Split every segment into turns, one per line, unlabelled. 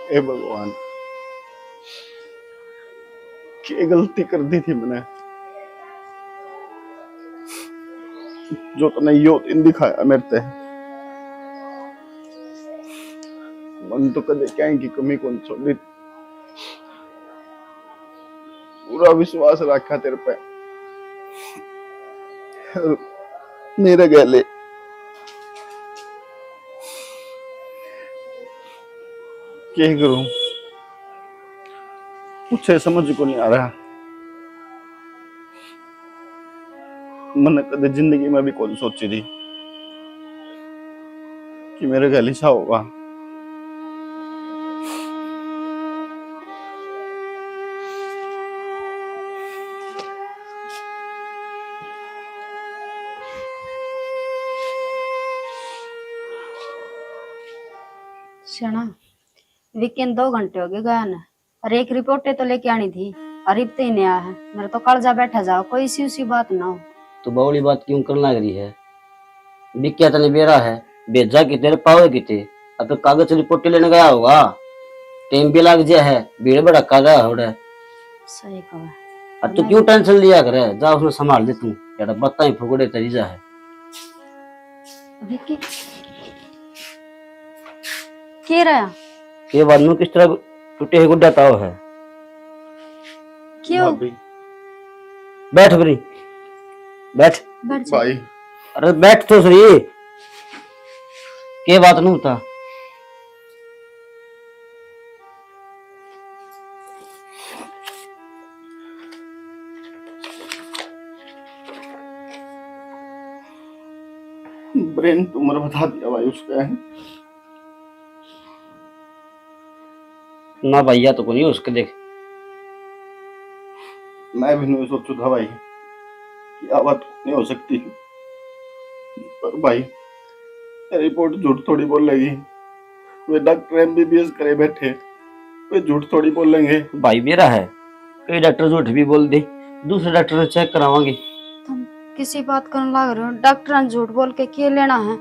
हे भगवान, क्या गलती कर दी थी मैंने जो तने यो दिन दिखाया मेरे ते। मन तो कदे क्या की कमी कौन छोड़ी, पूरा विश्वास रखा तेरे पे। मेरे गले क्या करूं, कुछ समझ को नहीं आ रहा। मैंने कदे जिंदगी में भी कौन सोची थी कि मेरे गले सा होगा।
शना, वीकेंड 2 घंटे हो गए गया ना, और एक रिपोर्ट तो लेके आनी थी, और अब तो ही नहीं आया है। मेरा तो कालजा बैठा जाओ, कोई सी उसी बात ना हो।
तो बावली बात क्यों करना लग रही है? बिक्या तने बेरा है, भेजा कि तेरे पावे किते। अब तो कागज रिपोर्ट लेने गया होगा, टाइम भी लग गया है, भीड़ भड़का गया होड़ा।
सही कहा।
अब तू क्यों टेंशन लिया करे, जा उसने संभाल दे तू। यार बत्ता ही फुकड़े तेरी जा है।
विक्की के रहा
के बाद में किस तरह टूटे हुए गुड्डा ताव है।
क्यों?
भाभी,
बैठ बरी, बैठ
बैठ जा।
भाई,
अरे बैठ तो सही। के बात नहीं होता।
ब्रेन ट्यूमर बता दिया भाई उसका है।
ना भैया तो कोई उसके देख।
मैं भी नहीं सोचू था भाई कि आ बात नहीं हो सकती, पर भाई रिपोर्ट झूठ थोड़ी बोलेगी। वे डॉक्टर एमबीबीएस करे बैठे, वे झूठ थोड़ी बोलेंगे।
भाई मेरा है, कई डॉक्टर झूठ भी बोल दे, दूसरे डॉक्टर से चेक करावांगे।
तुम किसी बात करने लग रहे हो? डॉक्टर ने झूठ बोल के क्या लेना है?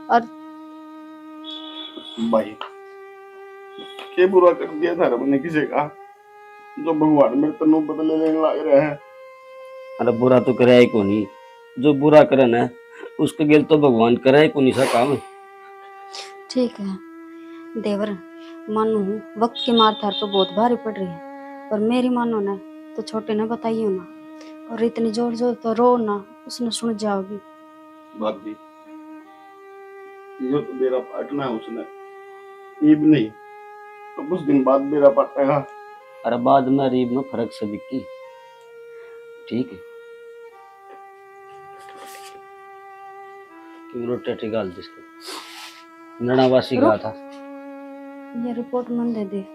और
भाई क्या बुरा कर दिया था मैंने किसी का, जो भगवान मेरे तनु बदले लेने लग रहे हैं।
अरे बुरा तो करे ही को नहीं, जो बुरा करे ना उसके गेल तो भगवान करे ही को नहीं सा काम।
ठीक है देवर, मानो वक्त की मार थार तो बहुत भारी पड़ रही है, पर मेरी मानो ना तो छोटे ने बताइयो ना, और इतनी जोर जोर तो रो ना, उसने सुन जाओगी।
भाभी, ये तो मेरा पार्टनर है, उसने ईब नहीं तो कुछ दिन बाद मेरा पाटेगा।
अरे बाद में रीब में फर्क से बिकी, ठीक है। क्यों रोटी गाल जिसको नड़ावासी कहा था।
ये रिपोर्ट मन दे दे,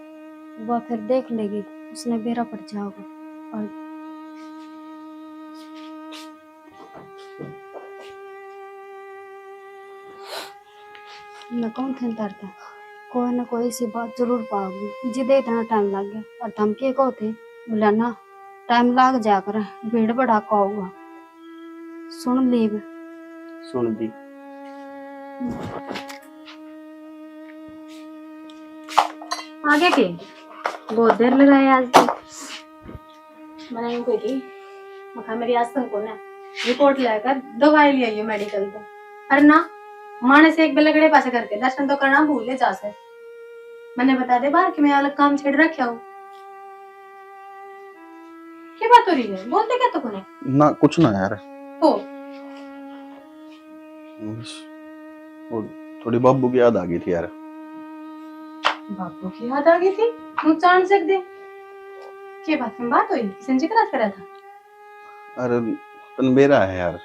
वह फिर देख लेगी, उसने बेरा पड़ जाओगा। और मैं कौन थे डरता, कोई ना कोई सी बात जरूर पाओगी, जिदे इतना टाइम लग गया। और धमकी को थे बोला ना, टाइम लग जा कर, भीड़ भड़ाका होगा। सुन लीब,
सुन दी।
आगे के बहुत देर लगाए आज तक। मैंने इनको की मखा मेरी आज तक को ना रिपोर्ट लेकर दवाई ले आई मेडिकल पे। अरे ना माने से एक बेलगड़े पासे करके दर्शन तो करना भूले जा से। मैंने बता दे बाहर कि मैं अलग काम छेड़ रखा हूँ। क्या बात हो रही है, बोलते क्या तो कोने
ना कुछ ना यार,
तो
वो थोड़ी बाबू की याद आ गई थी यार।
बापू की याद आ गई थी, नुकसान से दे क्या बात में बात हुई, किसी से करात करा था?
अरे तन मेरा है यार,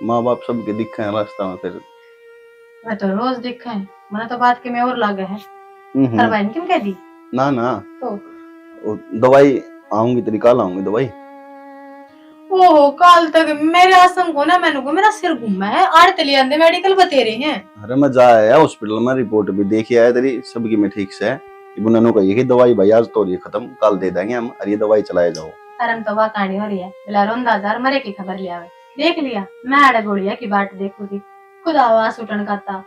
माँ बाप सबके दिखे हैं रास्ता में फिर।
मैं तो रोज देखा है, मैंने तो बात के में और लागे है। पर भाई ने क्यों कह दी?
ना ना
तो
वो दवाई आऊंगी तेरी, कल आऊंगी दवाई।
ओहो काल तक मेरे आसम को ना, मैंने को मेरा सिर घूमा है, आड़ तली आंदे मेडिकल बते रहे हैं।
अरे मैं जा आया हॉस्पिटल में, रिपोर्ट भी देखी आया तेरी, सबकी में ठीक से है। बुननो कही कि दवाई भाई आज तो रही खत्म, कल दे देंगे हम, और ये दवाई चलाए जाओ।
तरम तो वह कहानी हो रही है, बिला रोंदा हजार मरे की खबर लिया है। देख लिया मैं आड़े गोड़िया की बाट देखू थी, खुद आवाज उठन का था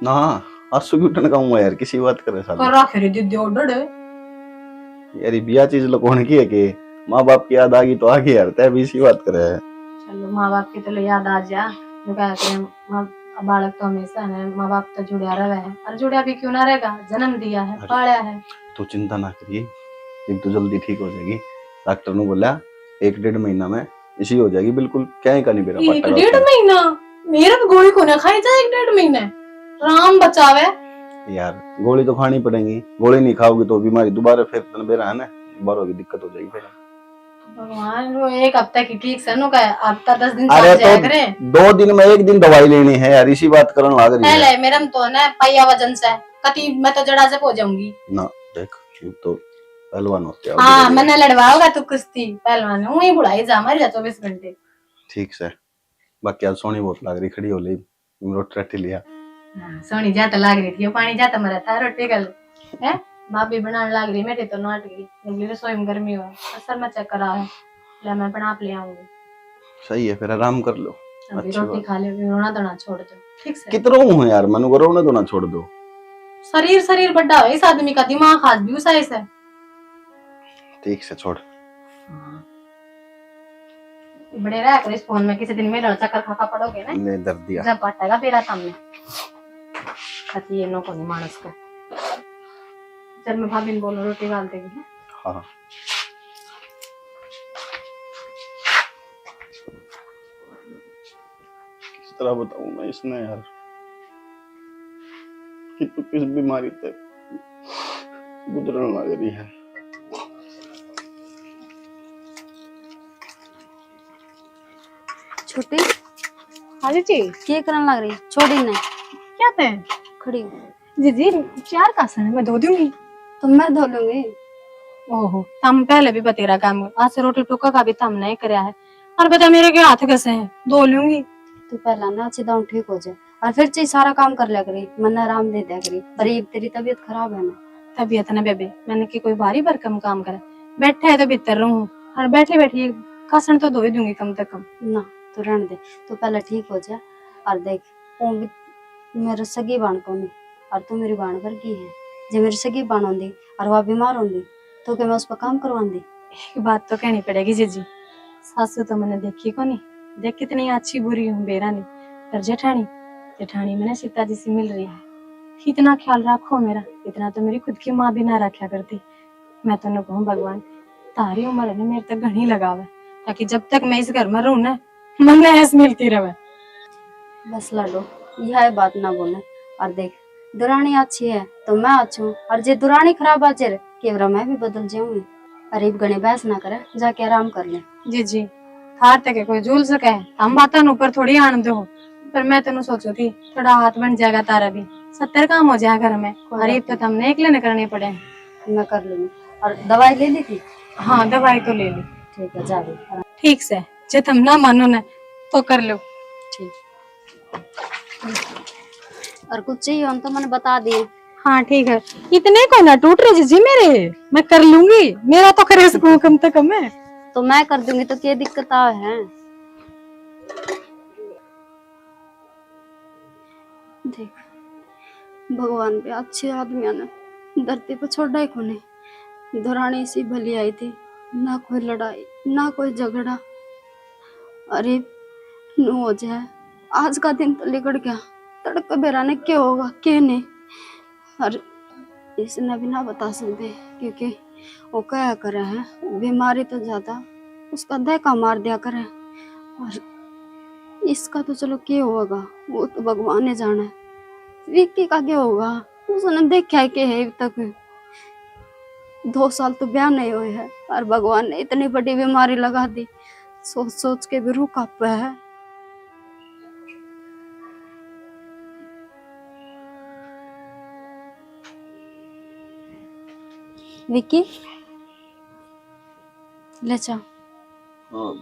ना आंसू क्यों टनकाऊंगा यार, किसी बात करे साले।
कर रखे रे दीदी ऑर्डर है।
यार ये बिया चीज लोगों की है कि माँ बाप की याद आ गई तो आ गई यार, तय भी इसी बात करे है।
चलो माँ बाप की तो याद आ जा, जो क्या कहते हैं बालक तो हमेशा है, माँ बाप तो जुड़िया रहे है, और जुड़िया भी क्यों ना रहेगा, जन्म दिया है, पाला है।
तो चिंता ना करिए, एक तो जल्दी ठीक हो जाएगी। डॉक्टर ने बोला 1-1.5 महीना में इसी हो जाएगी बिल्कुल, क्या ही नहीं मेरा
1-1.5 महीना? मेरा भी गोली को ना खाई जाए 1-1.5 महीने, राम बचावे।
यार गोली तो खानी पड़ेगी, गोली नहीं खाओगी तो बीमारी दोबारा फिर तनबेरा है ना, दोबारा की दिक्कत हो जाएगी फिर।
भगवान, वो 1 हफ्ते की ठीक से नु का हफ्ता 10 दिन
अरे
चल जाया
तो
करे।
2 दिन में 1 दिन दवाई लेनी है यार, इसी बात करने लग रही है।
ले मेरा तो ना पाया वजन से कति मैं तो जड़ा से हो जाऊंगी
ना। देख तो पहलवान होते हैं।
हाँ मैंने लड़वाओगा तू कुश्ती पहलवान, वही बुढ़ाई जा मर जा 24 घंटे।
ठीक से, बाकी आज सोनी बहुत लग रही, खड़ी हो ली रोटी रट्टी लिया।
सोनी जाता लाग रही थी, पानी जाता मरा था रोटी गल है, भाभी बनाने लाग रही, मेरे तो नाट गई निकली रसोई में, गर्मी हुआ असर में चेक करा है, ले मैं बना ले आऊंगी।
सही है, फिर आराम कर लो।
अभी रोटी खा ले, रोना धोना छोड़ दो ठीक से।
कितनो हूँ यार, मनु को रोना धोना छोड़ दो।
शरीर बड़ा है इस आदमी का, दिमाग खास भी उसा है।
ठीक से छोड़।
बड़े रहा कर इस फोन में, किसी दिन मेरा चक्कर खाका पड़ोगे ना,
ले दर्द दिया
जब पटेगा तेरा सामने कति ये नो को नहीं मानस का। चल मैं भाभी ने बोलो रोटी डाल देगी।
हाँ किस तरह बताऊं मैं इसने यार कि तू किस बीमारी से गुजरने लग रही है।
छोटी
हाँ जी
क्या करने लग रही? छोटी ने
क्या थे
खड़ी
जी चार का सन मैं धो दूंगी।
तो मैं धो लूंगी।
ओहो हम पहले भी बतेरा काम, आज से रोटी टुक्का का भी तम नहीं कराया है, और बता मेरे के हाथ कैसे हैं, धो लूंगी।
तू पहला ना अच्छी दाम ठीक हो जाए और फिर चाहिए सारा काम कर लिया करी, मन आराम दे दिया करी। पर ये तेरी तबीयत खराब है ना।
तबीयत ना बेबे, मैंने की कोई भारी भरकम काम करा, बैठे है तो भीतर रहूं, और बैठे बैठे कासन तो धो ही दूंगी कम से कम
ना। तो रहने दे, तू पहले ठीक हो जाए। और देख वो भी मेरे सगी बाण को नहीं, और तू मेरी बाण वर्गी है। जो मेरी सगी बाण होंगी और वह बीमार होंगी तो क्या मैं उस पर काम करवाऊंगी?
एक बात तो कहनी पड़ेगी जीजी, सासू तो मैंने देखी को नहीं, देख कितनी अच्छी बुरी हूँ बेरा नहीं, पर जेठानी मैंने सीता जी से मिल रही है, इतना ख्याल रखो मेरा, इतना तो मेरी खुद की माँ भी ना रखा करती। मैं तो न कहूँ भगवान तारी उम्र ने मेरे तक घनी लगावे, ताकि जब तक मैं इस घर में रहूं ना मन ऐस मिलती रहे।
बस लडो यह बात ना बोले। और देख दुरानी अच्छी है तो मैं अच्छी हूँ, और जे दुरानी खराब आ जाए केवरा मैं भी बदल जाऊंगी। अरे गणे बहस ना करे, जाके आराम कर ले।
जी थार तक कोई झूल सके, हम बातन ऊपर थोड़ी आन दो, पर मैं तेन सोचो थी थोड़ा हाथ बन जाएगा तारा भी, 70 काम हो जाए घर में, और ये तो हमने अकेले न करने पड़े।
मैं कर लूंगी। और दवाई ले ली थी?
हाँ दवाई तो ले ली।
ठीक है जा भी।
ठीक से जे तुम ना मानो ना तो कर लो।
ठीक। और कुछ चाहिए हो तो मैंने बता दिए।
हाँ ठीक है, इतने को ना टूट रहे जी मेरे, मैं कर लूंगी, मेरा तो करे सकूं कम से कम है।
तो मैं कर दूंगी तो क्या दिक्कत आ है? देख भगवान भी अच्छे आदमी ने धरती पर छोड़ा ही को नहीं। दुरानी सी भली आई थी, ना कोई लड़ाई ना कोई झगड़ा। अरे नो हो जाए, आज का दिन तो लिकड़ गया, तड़क बेराने क्या होगा क्या नहीं। और इसने भी ना बता सकते क्योंकि वो क्या करे है, बीमारी तो ज्यादा उसका दहका मार दिया करे। और इसका तो चलो क्या होगा वो तो भगवान ने जाना है। विक्की का क्या होगा, उसने देखा है कि है तक 2 साल तो ब्याह नहीं हुए है, और भगवान ने इतनी बड़ी बीमारी लगा दी, सोच सोच के भी रूह कांप है। विक्की ले जा।
हाँ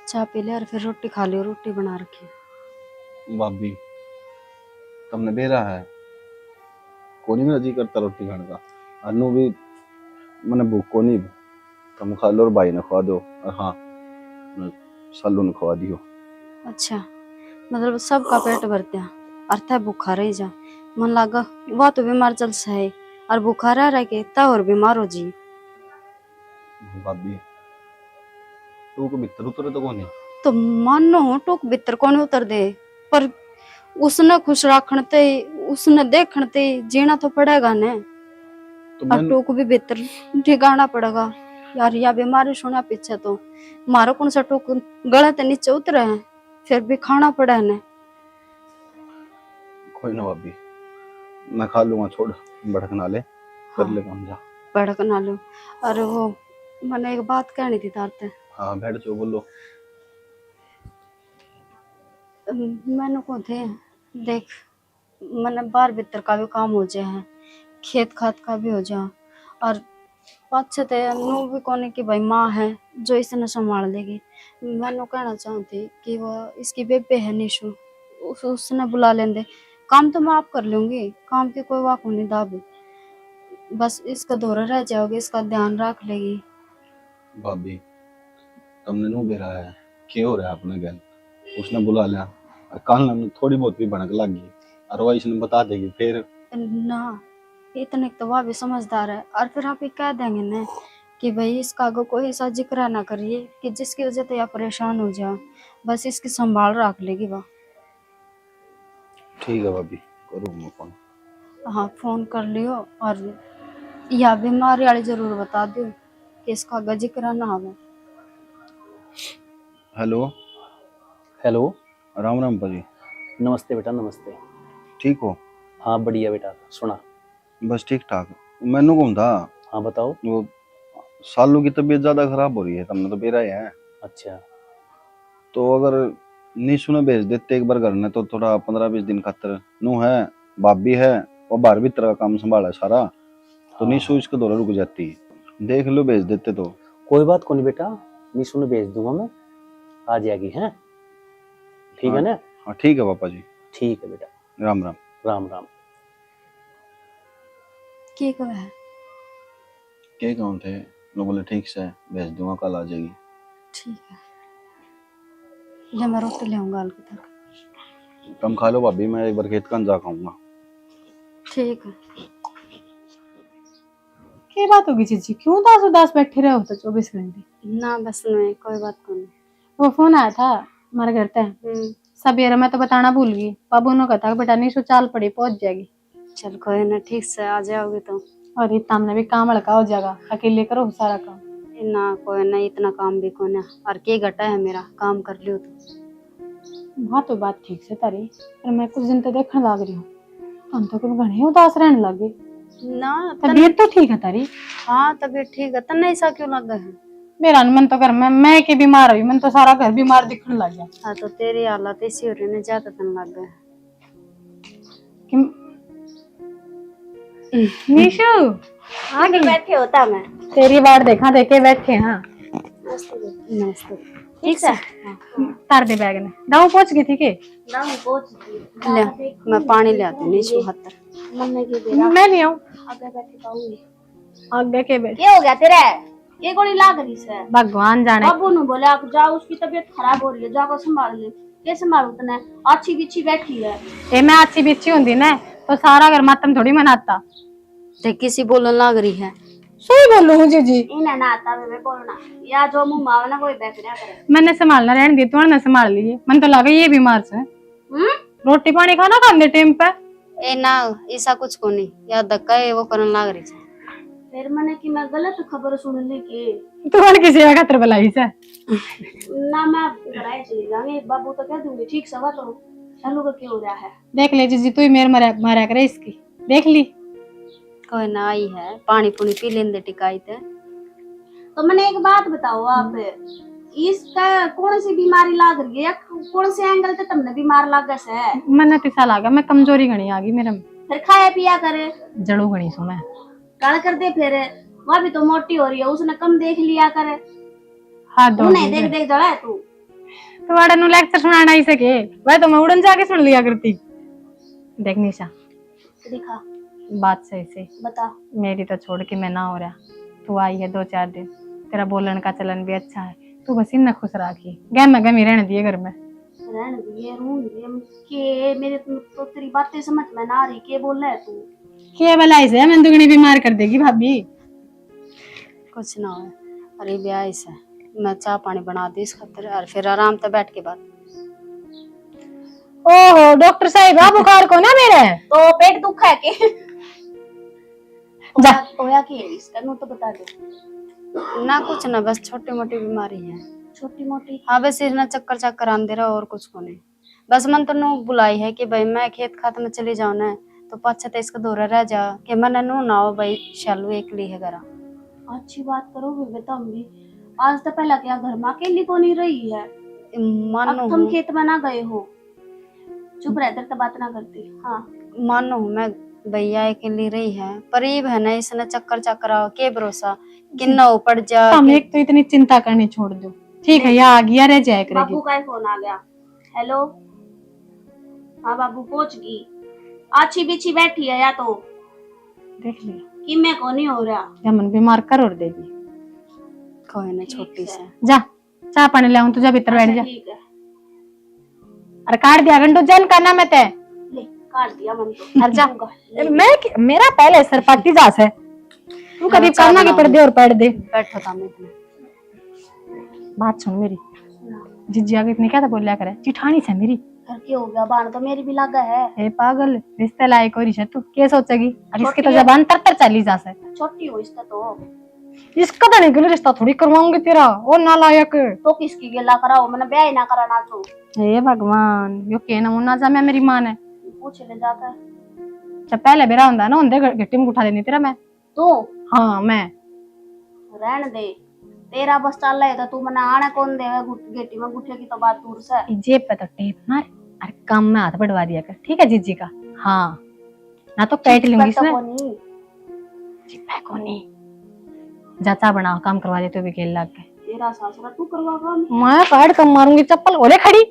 चाय पी ले और फिर रोटी खा लियो, रोटी बना रखी।
भाभी तुमने बेरा है कोनी में जी करता रोटी खाने का, अनु भी मैंने भूख को नहीं, तुम खा लो और भाई ने खवा दो, और हाँ सालू ने खवा दियो।
अच्छा, मतलब सबका पेट भरते हैं और तय भूखा रह जा। मन लागा वह तो बीमार चल सहे और भूखा रह के तय और बीमार हो जी।
भाभी तू को भीतर उतरे तो कौन है?
तो मानो टूक भीतर कौन उतर दे, पर उसने खुश रखते उसने देखते जीना तो पड़ेगा ने।
तो
और
मैं
टूक भी भीतर ठिकाना पड़ेगा यार। या बीमारी सुना पीछे तो मारो कौन सा टूक गले ते नीचे उतरे हैं, फिर भी खाना पड़ा है।
कोई ना भाभी, मैं खा लूंगा, छोड़ भड़कना ले, कर ले काम जा।
भड़क ना लो। अरे वो मैंने एक बात कहनी थी तारते।
हाँ बैठ जाओ, बोलो।
मैंने को थे देख, मैंने बाहर भीतर का भी काम हो जाए है, खेत खात का भी हो जा, और अच्छे थे नू भी कोने की भाई माँ है जो इसने संभाल लेगी। मैंने कहना चाहती कि वो इसकी बेबे है निशु, उसने बुला लेंदे। काम तो मैं आप कर लूंगी, काम की कोई वाक नहीं दाबी, बस इसका दौरा रह जाओगे, इसका ध्यान रख लेगी।
भाभी तुमने नो बेरा है, क्या हो रहा है अपने गल? उसने बुला लिया और कल ना थोड़ी बहुत भी भड़क लग गई और वो इसने बता देगी फिर।
ना इतने तो वह भी समझदार है, और फिर आप ये कह देंगे ना कि भाई इसका आगे कोई ऐसा जिक्र ना करिए कि जिसकी वजह से आप परेशान हो जाओ, बस इसकी संभाल रख लेगी वह।
ठीक है भाभी, करूँ मैं फोन।
हाँ फोन कर लियो, और या बीमारी वाली जरूर बता दियो कि इसका आगे जिक्र ना हो।
हेलो।
हेलो।
राम राम पाजी।
नमस्ते बेटा, नमस्ते।
ठीक हो?
हाँ बढ़िया बेटा, सुना।
बस ठीक ठाक। मैनू कौन था,
हाँ बताओ।
वो सालू की तबीयत ज्यादा खराब हो रही है, तुमने तो बेरा ही है।
अच्छा।
तो अगर निशु ने भेज देते एक बार घर ने, तो थोड़ा 15-20 दिन खातर नू है, भाभी है, वो बाहर भीतर का काम संभाला है सारा, तो
हाँ,
निशु इसके दौरे रुक जाती है। देख लो भेज देते तो।
कोई बात को नहीं बेटा, निशु ने भेज दूंगा मैं, आ जाएगी। हैं ठीक
हाँ,
है ना?
हाँ ठीक है पापा जी।
ठीक है बेटा।
राम राम।
राम राम।
क्या कहा है?
क्या कौन थे लोग? बोले ठीक से भेज दूंगा, कल आ जाएगी।
ठीक है, ले मैं रोटी ले आऊंगा हल्की तक।
तुम खा लो भाभी, मैं एक बार खेत का जा खाऊंगा।
ठीक है।
क्या बात होगी जीजी, क्यों उदास उदास बैठे रहे हो तो 24 घंटे?
ना बस नहीं, कोई बात को नहीं।
वो फोन आया था हमारे घर पे सवेरे, मैं तो बताना भूल गई। बाबू ने कहा था बेटा निशु चाल पड़ी पहुंच जाएगी।
चल कोई ना, ठीक से आ जाओगे तो।
और इतना हमने भी काम हल्का हो जाएगा, अकेले करो सारा काम।
ना कोई ना, इतना काम भी को ना, और के घटा है मेरा काम कर लियो तो।
हाँ तो बात ठीक से तारी, पर मैं कुछ दिन तो देखने लग रही हूँ तुम तो कुछ घने उदास रहने लगे।
ना
तबीयत तो ठीक है तारी?
हाँ तबीयत ठीक है, तन्ने ऐसा क्यों लगा है?
मेरा मन तो घर में मैं के बीमार हुई, मन तो सारा घर बीमार दिखने लग गया।
हाँ तो तेरी हालत ऐसी हो रही है, ज्यादा तन लग गया।
निशु
आगे बैठे होता मैं
तेरी बार देखा देखे बैठे। हाँ
नमस्ते।
ठीक है, तार दे बैग ने। दाऊ पहुंच गई थी के?
ले मैं पानी ले आती हूँ नीचे हाथ।
मैं नहीं आऊँ
आगे बैठे पाऊंगी।
आगे के बैठ।
क्या हो गया तेरे? ये गोली लाग रही है।
भगवान जाने।
बाबू ने बोला आप जाओ, उसकी तबीयत खराब हो रही है, जाकर संभाल ले। ये संभालू तने? अच्छी बिच्छी बैठी है।
ए मैं अच्छी बिच्छी होंगी ना तो सारा घर मातम थोड़ी मनाता।
देख किसी बोलने लग रही है।
सही बोलूं हूँ जीजी।
इन्हें ना आता वे बोलना, या जो मुंह मावे ना कोई बैठना करे।
मैंने संभालना रहने दी, तुमने संभाल ली। मन तो लगा ये बीमार से। रोटी पानी खाना खाने टाइम पे।
ए ना ऐसा कुछ को नहीं, या धक्का है वो करने लग रही है। फिर मैंने कि मैं गलत खबर सुन ली कि
तुम्हारे किसी का खतर बुलाई से
ना, मैं घराए चली जाऊंगी। बाबू तो कह दूंगी ठीक सवा तो चलो का क्या हो रहा है।
देख ले जीजी, तू ही मेरे मारा करे इसकी, देख ली।
कोई ना आई है, पानी पुनी पी लेंदे टिकाई थे। तो मैंने एक बात बताओ, आप इसका कौन सी बीमारी लाग रही है, या कौन से एंगल से तुमने बीमार लागा से?
मन तिसा लागा, मैं कमजोरी घनी आ गई मेरे में।
फिर खाया पिया करे,
जड़ू घनी सो मैं
गाल कर दे। फिर वह भी तो मोटी हो रही है, उसने कम देख लिया करे।
हाथ धो
नहीं देख देख जड़ा है तू।
तुम्हारे नु लेक्चर सुनाना ही सके, वह तो मैं उड़न जाके सुन लिया करती। देख निशा,
दिखा
बात सही से
बता।
मेरी तो छोड़ के मैं ना हो रहा, तू आई है 2-4 दिन, तेरा बोलन का चलन भी अच्छा है, तू बस इन खुश रखी, गहमा गमी रहने दिए घर में।
रहने दिए रू दिए के मेरे तो तेरी बातें समझ में ना आ रही के बोल रहा है तू।
के भलाई से मैं दुगनी बीमार कर देगी भाभी।
कुछ ना हो। अरे ब्याह से मैं चाय पानी बना दी इस खातिर और फिर आराम से बैठ के बात।
ओहो डॉक्टर साहब आ बुखार को ना मेरे
तो पेट दुख है के
जा
होया के इसका नो तो बता दो ना। कुछ ना बस छोटी मोटी बीमारी है। छोटी मोटी हाँ बस ना चक्कर चक्कर आंदे रहा और कुछ को नहीं। बस मन तो नो बुलाई है कि भाई मैं खेत खात में चली जाऊं ना तो पाछे तो इसका दौरा रह जा कि मन नो ना हो भाई शालू एकली है घरा। अच्छी बात करो बेटा भी आज तो पहला क्या घर में अकेली को नहीं रही है। मानो तुम खेत में ना गए हो चुप रहकर तो बात ना करती। हाँ मानो मैं भैया अकेली रही है परीब है ना इसने चक्कर चक्कर आओ के भरोसा किन्ना ऊपर जा।
हम एक तो इतनी चिंता करनी छोड़ दो ठीक है यहाँ आ गया रह जाए करेगी।
बाबू का फोन आ गया। हेलो हाँ बाबू पहुंच गई अच्छी बिछी बैठी है या तो
देख ले
कि मैं को नहीं हो रहा
या मन बीमार कर और देगी
कोई ना छोटी से
जा चाय पानी ले आऊं तुझे भीतर बैठ जा।
ठीक है
अरे काट दिया घंटो जन करना मैं ते
ले काट दिया मन तो
अरे जा मैं मेरा पहले सर पट्टी जा से तू कभी करना के पड़ दे और पढ़ दे
बैठो था मैं
बात सुन मेरी जिज्जी आगे इतनी क्या था बोलिया करे चिठानी से मेरी
घर के हो गया बाण तो मेरी भी लगा है।
ए पागल रिश्ते लायक और तू क्या सोचेगी और इसकी तो जबान तर चली जा से
छोटी हो इसका तो
इसका तो नहीं रिश्ता थोड़ी करवाऊंगी तेरा और ना लायक
तो किसकी गिला कराओ मैंने ब्याह ही ना कराना तो।
हे भगवान यो कहना मुन्ना जा मैं मेरी मां ने
पूछ ले जाकर
जब पहले बेरा हुंदा ना हुंदे गिट्टी में उठा देनी तेरा मैं
तो
हाँ मैं
रहने दे तेरा बस चल रहा है तो तू मना आने कौन देगा गेटी में गुठे की तो बात दूर से
जेब पे तो टेप मार अरे काम में हाथ बढ़वा दिया कर ठीक है जीजी का। हाँ ना तो काट लूंगी इसमें चिप्पा को नहीं जाता बना काम करवा दे तो भी खेल लग के
तेरा सासरा तू करवा काम
मैं काट कम मारूंगी चप्पल ओले खड़ी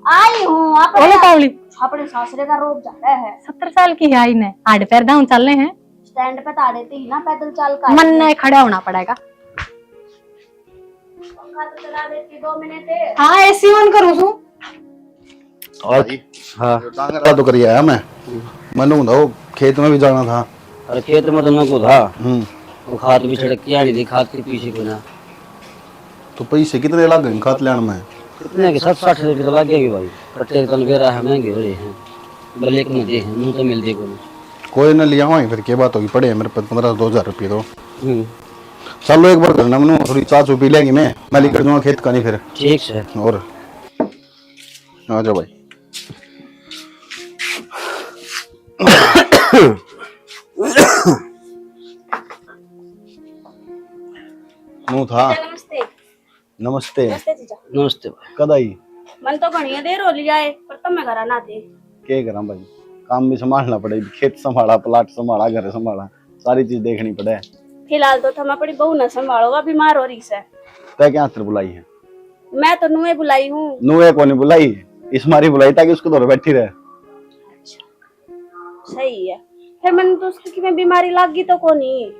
आई हूँ
ओले कावली
अपने सासरे का रोब जा रहा है
70 साल की है आई ने हाड पैर डाउन चल रहे हैं
स्टैंड पे ताड़े थे ही ना पैदल चल कर
मन नहीं खड़ा होना पड़ेगा।
पंखा तो चला देती 2 मिनट
हाँ एसी ऑन करूँ तू
और हाँ
डांगरा तो करिए आया मैंने वो खेत में भी जाना था।
अरे खेत में तो न को था वो खाद भी छिड़क के आ रही खाद के पीछे को ना
तो पैसे कितने लग गए खाद लेने में?
कितने के 60 रुपये तो लग गए भाई प्रत्येक तन बेरा है महंगे हो रहे हैं ब्लैक में दे हैं मुंह तो मिलते को
कोई ना लिया हुआ फिर क्या बात होगी पड़े मेरे पास 15-2000 रुपये तो चलो एक बार करना मैंने थोड़ी चाय चू पी लेंगे मैं लेकर दूंगा खेत का नहीं फिर
ठीक है
और आ जाओ भाई। मुँह था
नमस्ते
नमस्ते
नमस्ते जीजा
नमस्ते भाई
कद आई
मन तो घनी देर हो लिया है पर तुम मैं घर ना थे
क्या करा भाई काम भी संभालना पड़े खेत संभाला प्लाट संभाला घर संभाला सारी चीज देखनी पड़े।
फिलहाल तो तुम अपनी बहू न संभालो बीमार हो रही से
तय क्या आंसर बुलाई है?
मैं तो नुए बुलाई हूँ
नुए को नहीं बुलाई इस मारी बुलाई ताकि उसको दौर बैठी रहे।
सही है फिर मैंने तो उसकी में बीमारी लग गई तो को नहीं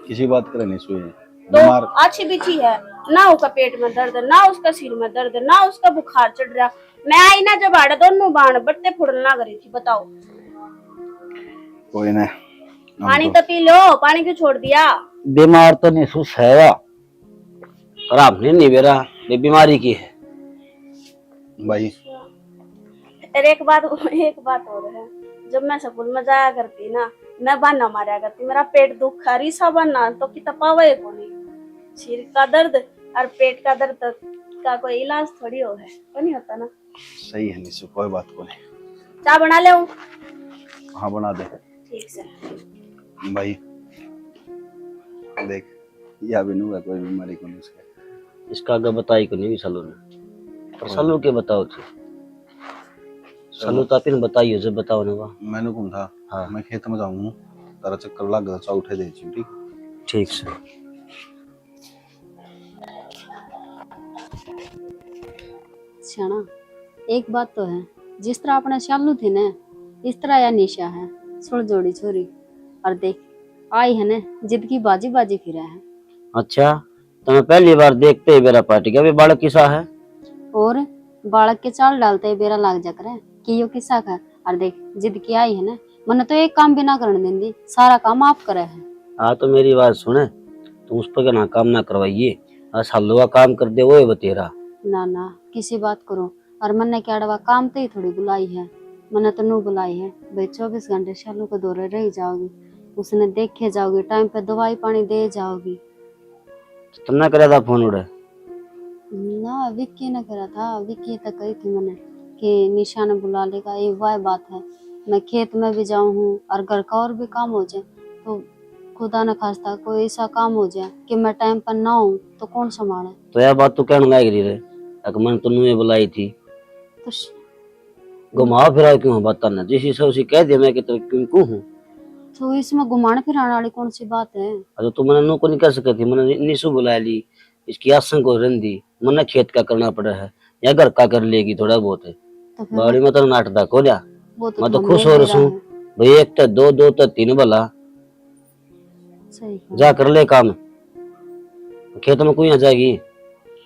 किसी बात करे नहीं सुई
तो अच्छी बिछी है ना उसका पेट में दर्द ना उसका सिर में दर्द ना उसका बुखार चढ़ रहा। मैं आई ना जब आड़े दोनों बाण बट्टे फुड़ना करी थी बताओ।
कोई ना
पानी तो पी लो पानी क्यों छोड़ दिया?
बीमार तो नहीं सुस है और आपने नहीं बेरा ये बीमारी की है
भाई।
एक बात और है जब मैं स्कूल में जाया करती ना मैं बहाना मारा करती मेरा पेट दुख रीसा बना तो कि तपावे को नहीं सिर का दर्द और पेट का दर्द का कोई इलाज थोड़ी हो है तो नहीं होता ना।
सही है निशु कोई बात को नहीं।
चाय बना ले
हाँ बना दे
ठीक से
भाई। देख या भी नहीं कोई बीमारी को नहीं उसके
इसका आगे बताई को नहीं सालू ने सालू के बताओ थे सालू तो आपने बताइए जब बताओ ना
मैंने कौन था। हाँ मैं खेत में जाऊँ तारा चक्कर लग गया उठे दे ठीक
ठीक से
छाना एक बात तो है जिस तरह अपने शालू थे ना इस तरह या निशा है सुन जोड़ी छोरी और देख आई है ना जिद की बाजी बाजी फिरा है।
अच्छा तो मैं पहली बार देखते ही मेरा पार्टी का भी बालक किसा है
और बालक के चाल डालते बेरा लाग जा करे कि यो किस्सा का। और देख जिद की आई है ना, मन तो एक काम भी ना करने देंदी, सारा काम आप करे है।
हाँ तो मेरी बात सुने, तुम उस पर ना काम ना करवाइए, सालों का काम कर दे वो है बतेरा।
ना ना किसी बात करो। और मन ने क्या काम तो ही थोड़ी बुलाई है, मैंने तो नू बुलाई है भाई। 24 घंटे शालू को दौरे रह जाओगी, उसने देखे जाओगी, टाइम पे दवाई पानी दे जाओगी।
तुमने करा था फोन उड़े?
ना विक्की ने करा था, विक्की तक कही थी मैंने कि निशा ने बुला लेगा। ये वह बात है, मैं खेत में भी जाऊँ हूँ और घर का और भी काम हो जाए तो खुदा न खास्ता कोई ऐसा काम हो जाए कि मैं टाइम पर ना हूँ तो कौन संभाले।
तो यह बात तो कहने लग रही रे, मन तो नुए बुलाई थी,
तो
घुमाओ फिराओ क्यों बताना, जिस से उसी कह दिया मैं कि क्यों हूँ।
तो इसमें घुमाने फिराने वाली कौन सी बात है?
तो तू मैंने नु को नहीं कह सकती, मैंने निशु बुला ली, इसकी आसन को रंदी, मैंने खेत का करना पड़ा है या घर का कर लेगी थोड़ा बहुत है।
तो फिर
बाड़ी में तो नाटक हो लिया,
वो तो
मैं तो
हमने
खुश हो
मेरा
रहा हूँ
है।
भाई, एक तो दो दो तो तीन भला
सही कहा।
जा कर ले काम, खेत में कोई आ जाएगी,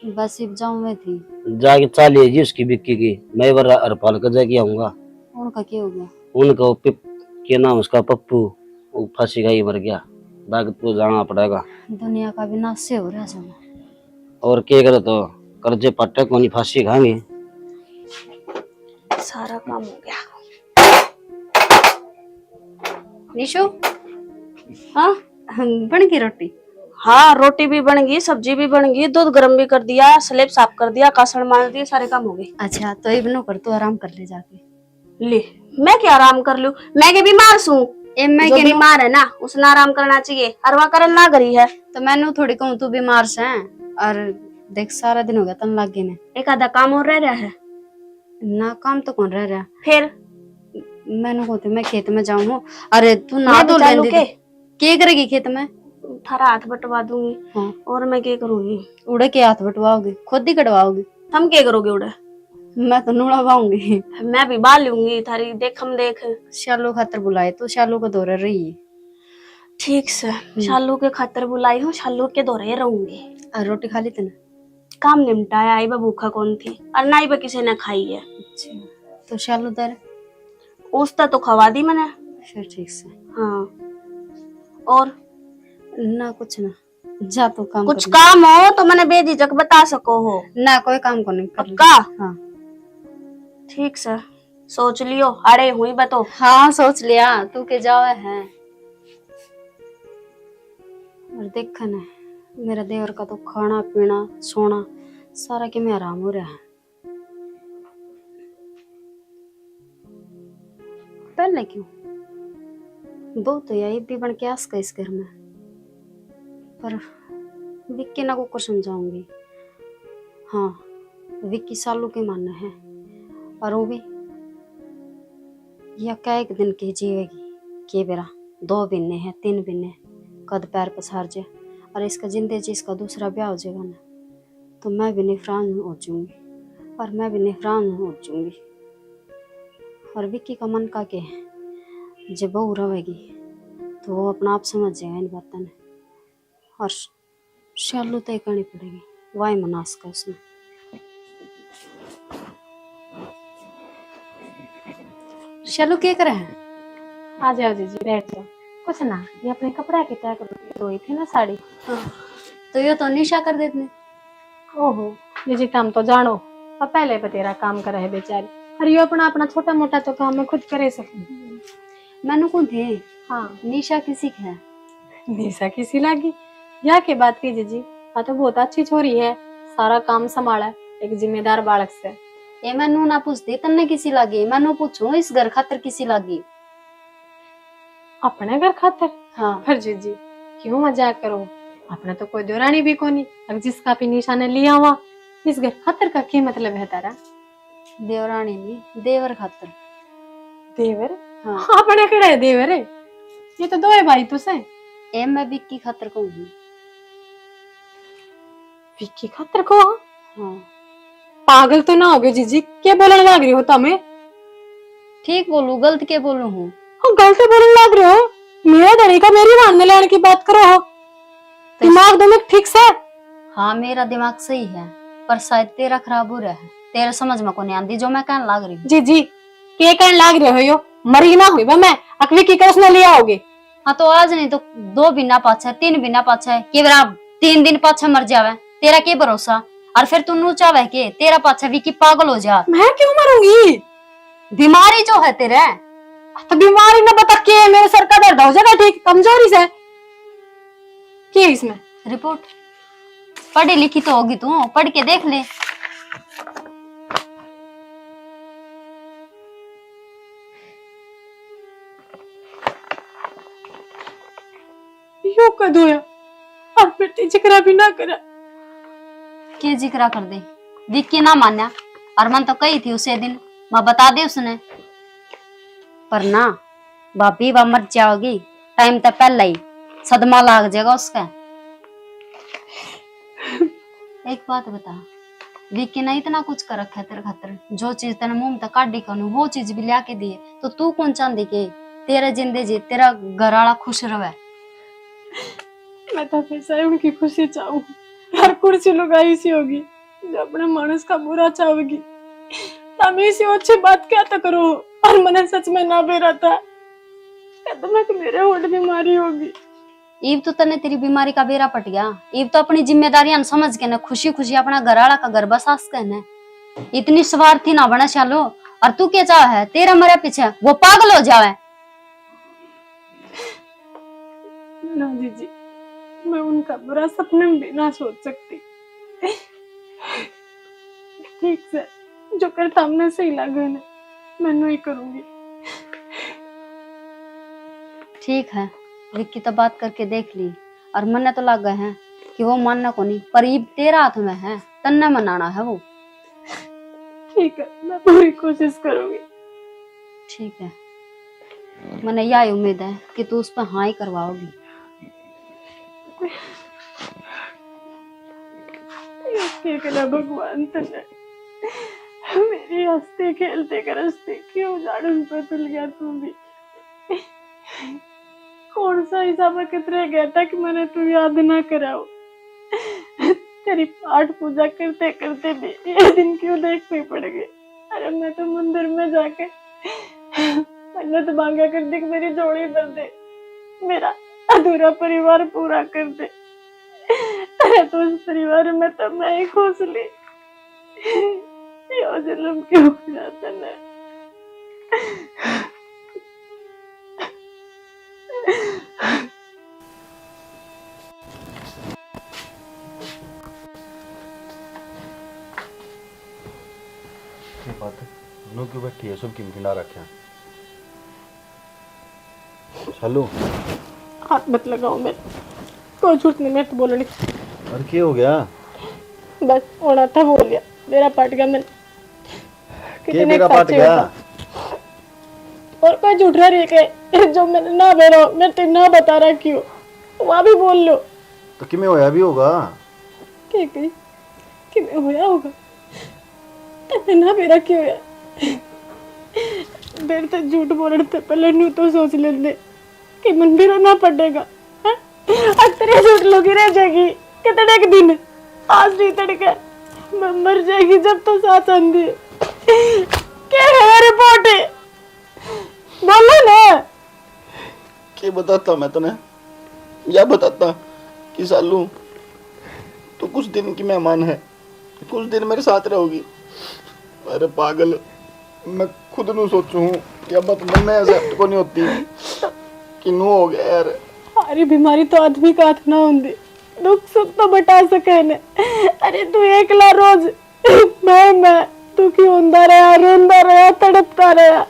बस इब जाऊँ मैं थी।
जाके चालिए जी उसकी बिक्की की, मैं बार हरपाल कर जाके आऊंगा।
उनका क्या हो गया?
उनका वो क्या नाम उसका, पप्पू, वो फांसी खाई मर गया, बाग तो जाना पड़ेगा।
दुनिया का विनाश से हो रहा सब।
और क्या करे तो कर्जे पट्टे को नहीं फांसी खाएंगे।
सारा काम हो गया। निशु,
हाँ बन गई रोटी?
हाँ रोटी भी बन गई, सब्जी भी बन गई, दूध गर्म भी कर दिया, स्लेब साफ कर दिया, कासड़ मार दिए, सारे काम हो गए।
अच्छा तो इब नो कर, तू आराम कर ले जाके।
ले मैं क्या आराम कर लूं, मैं के बीमार हूँ।
ए मैं
जो
के
बीमार है ना उसने आराम करना चाहिए, अरवा करन ना करी है।
तो मैंने थोड़ी कहूँ तू बीमार से है। और देख सारा दिन हो गया तन लागे ने,
एक आधा काम और रह रहा है
ना काम तो कौन रह रहा।
फिर
मैंने कहती मैं खेत में जाऊँ हूँ। अरे तू ना
मैं
तो
भी चालू
लेंदी
के
क्या करेगी खेत में?
थारा हाथ बटवा दूंगी।
हाँ।
और मैं क्या करूंगी?
उड़े के हाथ बटवाओगी, खुद ही कटवाओगी?
तुम क्या करोगे उड़े?
मैं तो नुड़वाऊंगी।
मैं भी बाल लूंगी थारी, देख हम देख।
शालू खातर बुलाए तो शालू को दौरे रही है।
ठीक से शालू के खातर बुलाई हूँ, शालू के दौरे रहूंगी।
और रोटी खा ली तूने?
काम निपटाया, आई बा भूखा कौन थी और ना ही बा किसी ने खाई है।
अच्छा तो शालू दर
उसता तो खवा दी मैंने।
फिर ठीक से।
हाँ और
ना कुछ ना, जा तू काम
कुछ
कर ले।
काम हो तो मैंने बेझिझक बता सको हो।
ना कोई काम को नहीं कर ले।
पक्का?
हाँ
ठीक से सोच लियो, अरे हुई बतो।
हाँ सोच लिया, तू के जावे है। और देखा ना मेरा देवर का तो खाना पीना सोना सारा के में आराम हो रहा है। पहले क्यों बहुत तो यही भी बन के आस का इस घर में, पर विक्की ना को समझाऊंगी। हाँ विक्की सालों के मानना है, और वो भी या क्या एक दिन की जीवेगी के बेरा 2 महीने हैं 3 महीने कद पैर पसार जाए और इसका जिंदगी जी इसका दूसरा ब्याह हो जाएगा ना, तो मैं भी निफरान हो जाऊंगी और मैं भी निफरान हो जाऊंगी। और विक्की का मन का के जब बहू रहेगी तो वो अपना आप समझ जाएगा इन बातों ने, और शालू तय करनी पड़ेगी वाई मनास का उसमें। शालू क्या करे है?
आ जाओ जीजी बैठ जाओ। कुछ ना, ये अपने कपड़ा की तय धोई थी ना साड़ी।
तो ये तो निशा कर देते।
ओहो जीजी काम तो जानो, अब पहले बतेरा काम करे है बेचारी, और ये अपना अपना छोटा मोटा तो काम मैं खुद करे सकूं।
मैंने कौन थे?
हाँ
निशा किसी का है?
निशा किसी लागी या के बात की जीजी, हाँ तो बहुत अच्छी छोरी है, सारा काम संभाला है एक जिम्मेदार बालक से।
ये मैनू ना पूछती तन्ने किसी लागी, मैनू पूछूं इस घर खातर किसी लागी?
अपने घर खातर?
हाँ
पर जीजी क्यों मजाक करो, अपने तो कोई देवरानी भी कोनी, अब जिसका भी निशा ने लिया हुआ इस घर खातर का क्या मतलब है तारा?
देवरानी नहीं देवर खातर।
देवर?
हाँ
अपने केड़ा है देवर है, ये तो 2 भाई तुसे।
ए मैं विक्की खातर कहूँ।
विक्की खातर को?
हाँ
पागल तो ना हो गए जीजी, क्या बोलने लग रही हो तमें?
ठीक बोलू गलत के बोलू हूँ?
गलत बोलने लग रहे हो, मेरा धनी का मेरी मानने लेने की बात करो हो, दिमाग दिमाग ठीक से?
हाँ मेरा दिमाग सही है पर शायद तेरा खराब हो रहा है। तेरे समझ में को नहीं आती जो मैं कहने लाग रही हूँ।
जी जी के कहने लाग रहे हो यो मरी ना हुई बा मैं अकवी की कसना ले आओगे।
हाँ तो आज नहीं तो 2 बिना पाछे 3 बिना पाछे के बरा 3 दिन पाछे मर जावे तेरा के भरोसा। और फिर तू नू चाहे के तेरा पाछे भी की पागल हो जा।
मैं क्यों मरूंगी?
बीमारी जो है तेरे
तो बीमारी न बता के मेरे सर का दर्द हो जाएगा ठीक कमजोरी से क्या है इसमें?
रिपोर्ट पढ़ी लिखी तो होगी तू पढ़ के देख ले।
यो कदू है और फिर जिक्र भी ना करा
के जिक्रा कर दे विक्की ना मान्या और मन तो कही थी उसे दिन मैं बता दे उसने पर ना भाभी वह मर जाओगी टाइम तो पहले ही सदमा लाग जाएगा उसका। एक बात बता विक्की ने इतना कुछ कर रखा है तेरे खातिर जो चीज तेने मुंह तक काटी करूं वो चीज भी लिया के दिए तो तू कौन चाहती के तेरा जिंदगी तेरा घर वाला खुश रहे।
मैं तो पैसा उनकी खुशी चाहूं हर कुर्सी लगाई सी होगी जो अपने मानस का बुरा चाहोगी तभी इसी अच्छी बात क्या तो करो और मैंने सच में ना बेरा था तो मैं कि मेरे होड़ बीमारी होगी।
ईब तो तने तेरी बीमारी का बेरा पट गया ईब तो अपनी जिम्मेदारियां समझ के ना खुशी खुशी अपना घर वाला का घर बसास के ना इतनी स्वार्थी ना बना चालो। और तू क्या चाह है तेरा मरे पीछे वो पागल हो जावे।
ना जी मैं उनका बुरा सपने में भी ना सोच सकती। ठीक से जो करता हमने सही लगा ना मैं नहीं करूंगी।
ठीक है विक्की तो बात करके देख ली और मन तो लग गए हैं कि वो मानना को नहीं पर ईब तेरा हाथ में है तन्ने मनाना है वो।
ठीक है मैं पूरी कोशिश करूंगी।
ठीक है मैंने यही उम्मीद है कि तू उस पर हाँ ही करवाओगी।
केकला भगवान तने मेरी हंसते खेलते करते क्यों झाड़न पे तुल गया तू भी। कौन सा हिसाब कितने गया था कि मैंने तू याद ना कराओ। तेरी पाठ पूजा करते करते भी ये दिन क्यों देखने पड़ गए। अरे मैं तो मंदिर में जाके मन्नत मांगा कर दी कि मेरी जोड़ी कर दे मेरा अधूरा परिवार पूरा कर दे। अरे तो उस परिवार में तो मैं ही खुश ली यो जन्म क्यों हो जाता है।
ये बात है नो क्यों बैठी है सब किमकिना रखे चलो
हाथ मत लगाओ मैं कोई झूठ नहीं मैं तो बोलनी।
अरे क्या हो गया?
बस होना था बोल लिया मेरा पट गया मैं
के मेरा पट गया
और कोई झूठ रही के जो मैंने ना बेरो मैं तेरे ना बता रहा क्यों वहां भी बोल लो
तो किमें होया भी होगा
के कही कि मैं होया होगा तने ना बेरा क्यों होया देर तक झूठ बोलने से पहले न्यू तो सोच लेते कि मन भी रोना पड़ेगा। तेरे झूठ लोगी रह जाएगी कितने के दिन आज नहीं तड़के मैं मर जाएगी जब तो साथ आंधी क्या है रिपोर्ट बोलो ना।
क्या बताता मैं तने या बताता कि सालू तो कुछ दिन की मेहमान है कुछ दिन मेरे साथ रहोगी। अरे पागल मैं खुद नू सोचूं या बात मन में एक्सेप्ट को नहीं होती कि नू हो गया यार।
सारी बीमारी तो आदमी का हाथ ना होंगी दुख सुख तो बता सके ने। अरे तू एकला रोज मैं तू क्यों होंदा रहा रोंदा रहा तड़पता रहा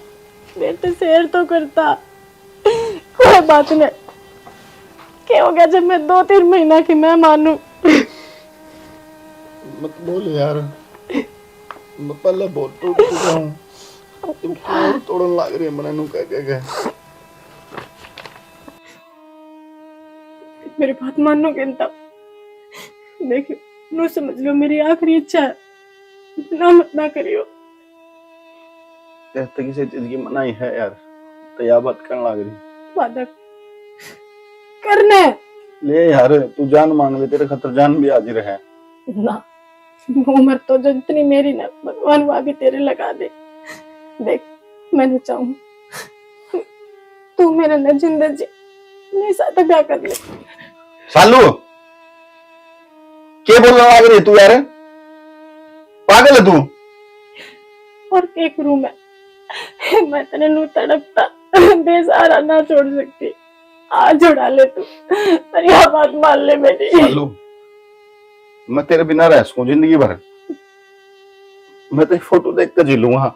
मेरे तो शेर तो करता कोई बात नहीं। क्या हो गया जब मैं 2-3 महीना की मैं मानू
मत बोल यार मैं पहले बोल टूट चुका हूँ तुम तोड़न लग रही है मने नू कह
मेरी बात मानो कहता देखियो नो समझ लो मेरी आखिरी इच्छा है ना मत ना करियो।
कहते किसी चीज की मनाही है यार तो या बात करने लग रही
वादा करने
ले यार तू जान मांग ले तेरे खतर जान भी हाजिर है।
ना
वो उम्र तो जो इतनी मेरी ना भगवान वो भी तेरे लगा दे। देख मैं चाहूँ तू मेरा न जिंदगी नहीं साथ ब्याह कर ले।
सालू क्या बोलने लग रही तू यार, पागल है तू।
और क्या करूं मैं तेरे नू तड़पता बेसहारा ना छोड़ सकती। आज उड़ा ले तू, पर यह बात मान ले मेरी।
सालू मैं तेरे बिना रह सकूं जिंदगी भर, मैं तेरी फोटो देख कर जी लूंगा।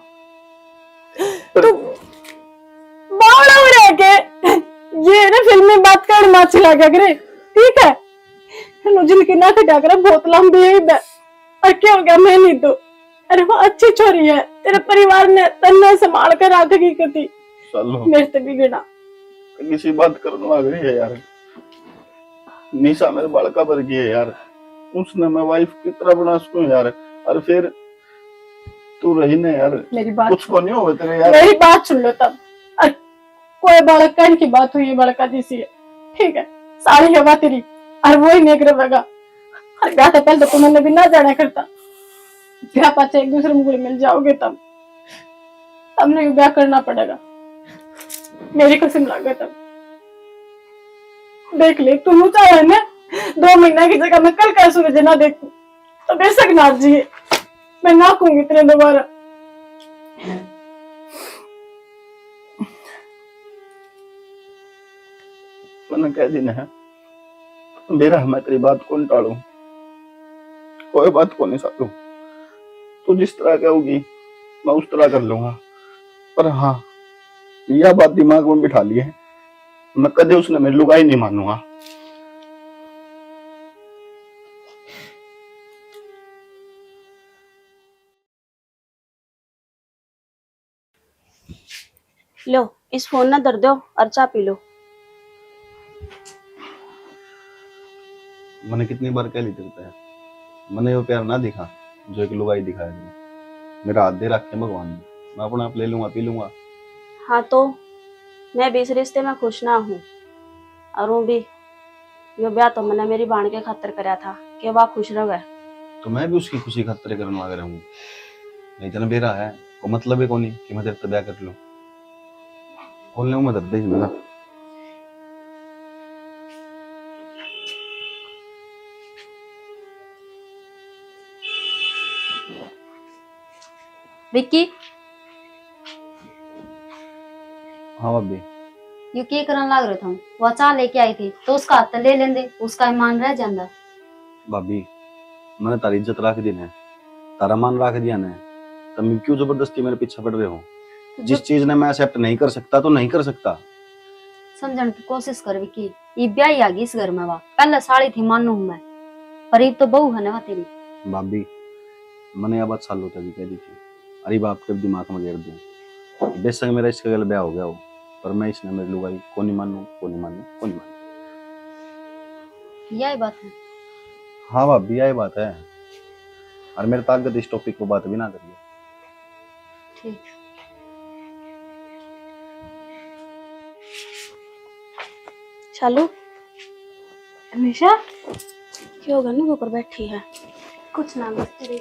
तू बावड़ा उड़ा के ये ना फिल्म में बात कर मां चला गया करे, ठीक है। जिनकी ना कटा कर बहुत लंबी है इधर, और क्या हो गया मैं नहीं तो। अरे वो अच्छी छोरी है, तेरे परिवार ने तन्ने संभाल कर रखेगी कती।
सालू
मेरे से बिगड़ा
किसी बात करने लग रही है यार। निशा मेरे बालका भर गई है यार, उसने मैं वाइफ की तरह बना सकूं यार। और फिर तू रही ना यार,
मेरी बात
कुछ को नहीं होगा तेरे यार।
मेरी बात सुन लो तब। और कोई बालक कहने की बात हुई है, बालका जैसी है, ठीक है। सारी हवा तेरी और वो ही नेक रहेगा। और ब्याह तो पहले तो तुम्हें भी ना जाना करता, ब्याह पाचे एक दूसरे मुगल मिल जाओगे तब नहीं ब्याह करना पड़ेगा, मेरी कसम लागे तब। देख ले तुम चाहे ना 2 महीना की जगह मैं कल का सूरज ना देखूं तो बेशक ना जिए, मैं ना कहूंगी तेरे दोबारा।
मैंने कह दी है मेरा, मैं तेरी बात को नहीं टालू, कोई बात को नहीं सालू। तू जिस तरह कहोगी मैं उस तरह कर लूंगा। पर हाँ यह बात दिमाग में बिठा ली है, मैं कदे उसने मेरी लुगाई नहीं मानूंगा।
लो इस फोन ना दर दो और चाय पी लो।
मैंने कितनी बार कह ली तेरे पे, मैंने वो प्यार ना दिखा जो एक लुगाई दिखाया तुमने। मेरा हाथ दे रखे भगवान ने, मैं अपना आप ले लूंगा पी लूंगा।
हाँ तो मैं भी इस रिश्ते में खुश ना हूँ, और वो भी यो ब्याह तो मैंने मेरी बाण के खातिर कराया था कि वह खुश रहे।
तो मैं भी उसकी खुशी खातिर करने वाला रहूं, नहीं तो बेरा है वो मतलब है कोनी कि मैं तेरे से ब्याह कर लूं। बोलने में मदद दे मेरा।
विक्की
हाँ भाभी
ये क्या करने लग रहे थे? वो चाह लेके आई थी तो उसका हाथ ले लेंदे, उसका ईमान रह जाता।
भाभी मैंने तारी इज्जत रख दी ने, तारा मान रख दिया ने, तुम क्यों जबरदस्ती मेरे पीछे पड़ रहे हो? जिस चीज ने मैं एक्सेप्ट नहीं कर सकता तो नहीं कर सकता।
समझने की कोशिश कर विक्की, ये ब्याह आ गई इस घर में। वह पहले साड़ी थी मानू हूं मैं, पर ये तो बहू है ना तेरी।
भाभी मैंने यह बात सालों तक भी कह दी थी, अरे बाप के दिमाग में गेर दूं। बेशक मेरा इसके गल ब्याह हो गया हो, पर मैं इसने मेरी लुगाई को नहीं मानू, को नहीं मानू, को नहीं मानू।
यही बात है।
हाँ भाभी यही बात है, और मेरे ताकत इस टॉपिक पर बात भी ना करिए।
ठीक
चालू
निशा
क्या होगा ना ऊपर बैठी है।
कुछ ना बस तेरे